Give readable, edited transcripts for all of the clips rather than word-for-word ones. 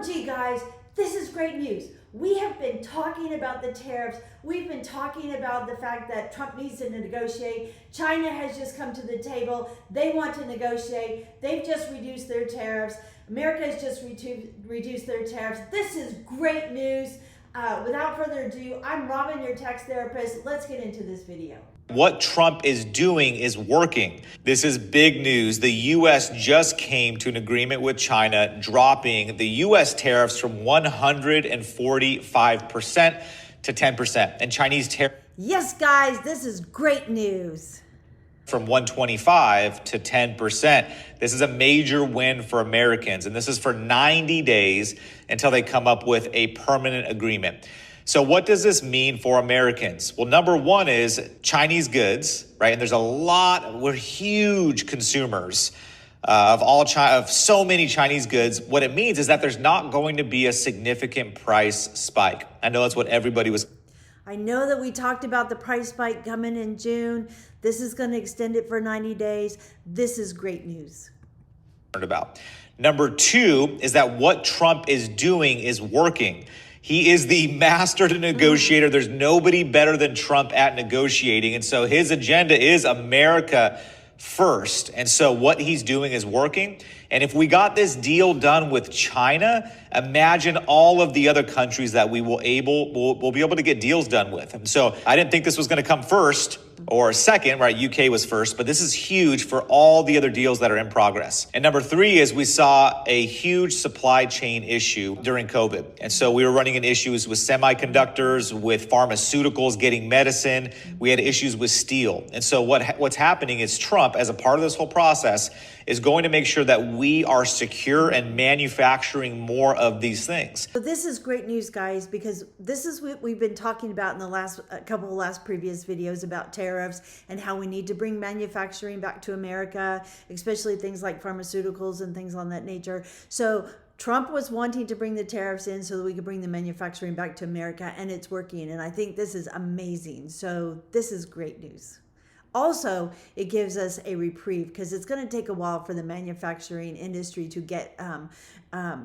OMG guys, this is great news. We have been talking about the tariffs. We've been talking about the fact that Trump needs to negotiate. China has just come to the table. They want to negotiate. They've just reduced their tariffs. America has just reduced their tariffs. This is great news. Without further ado, I'm Robin, your tax therapist. Let's get into this video. What Trump is doing is working. This is big news. The U.S. just came to an agreement with China, dropping the U.S. tariffs from 145% to 10%. And Chinese tariffs, yes, guys, this is great news, from 125 to 10%. This is a major win for Americans. And this is for 90 days until they come up with a permanent agreement. So what does this mean for Americans? Well, number one is Chinese goods, right? And there's we're huge consumers of so many Chinese goods. What it means is that there's not going to be a significant price spike. I know that's what everybody was. I know that we talked about the price spike coming in June. This is going to extend it for 90 days. This is great news. About. Number two is that what Trump is doing is working. He is the master negotiator. There's nobody better than Trump at negotiating. And so his agenda is America first. And so what he's doing is working. And if we got this deal done with China, imagine all of the other countries that we'll be able to get deals done with. And so I didn't think this was going to come first or second, right? UK was first, but this is huge for all the other deals that are in progress. And number three is we saw a huge supply chain issue during COVID. And so we were running into issues with semiconductors, with pharmaceuticals, getting medicine. We had issues with steel. And so what's happening is Trump, as a part of this whole process, is going to make sure that we are secure and manufacturing more of these things. So this is great news, guys, because this is what we've been talking about in the last previous videos about tariffs and how we need to bring manufacturing back to America, especially things like pharmaceuticals and things on that nature. So Trump was wanting to bring the tariffs in so that we could bring the manufacturing back to America, and it's working. And I think this is amazing. So this is great news. Also, it gives us a reprieve because it's going to take a while for the manufacturing industry to get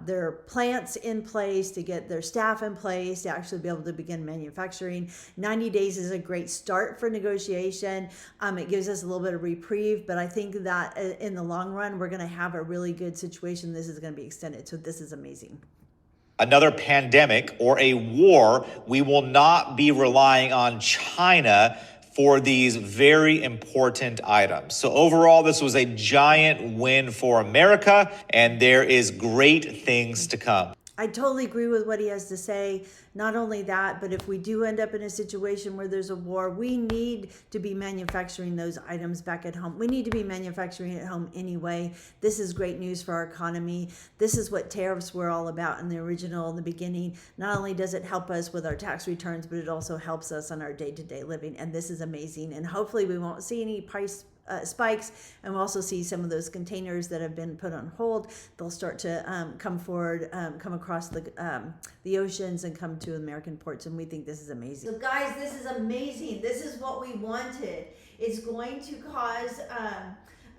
their plants in place, to get their staff in place, to actually be able to begin manufacturing. 90 days is a great start for negotiation. It gives us a little bit of reprieve, but I think that in the long run, we're going to have a really good situation. This is going to be extended. So this is amazing. Another pandemic or a war, we will not be relying on China for these very important items. So overall, this was a giant win for America, and there is great things to come. I totally agree with what he has to say. Not only that, but if we do end up in a situation where there's a war, we need to be manufacturing those items back at home. We need to be manufacturing at home anyway. This is great news for our economy. This is what tariffs were all about in the beginning. Not only does it help us with our tax returns, but it also helps us on our day-to-day living. And this is amazing. And hopefully we won't see any price spikes, and we'll also see some of those containers that have been put on hold. They'll start to come forward, come across the oceans and come to American ports, and we think this is amazing. So guys, this is amazing. This is what we wanted. It's going to cause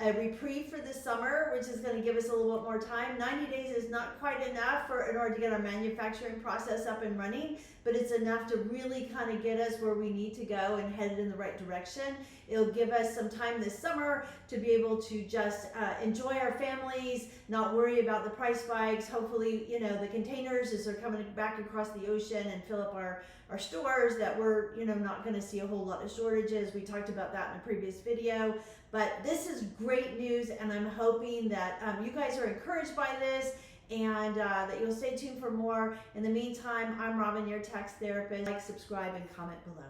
a reprieve for the summer, which is going to give us a little bit more time. 90 days is not quite enough in order to get our manufacturing process up and running, but it's enough to really kind of get us where we need to go and head in the right direction. It'll give us some time this summer to be able to just enjoy our families, not worry about the price spikes. Hopefully, the containers, as they're coming back across the ocean and fill up our stores, that we're, not going to see a whole lot of shortages. We talked about that in a previous video. But this is great news, and I'm hoping that you guys are encouraged by this, and that you'll stay tuned for more. In the meantime, I'm Robin, your tax therapist. Like, subscribe, and comment below.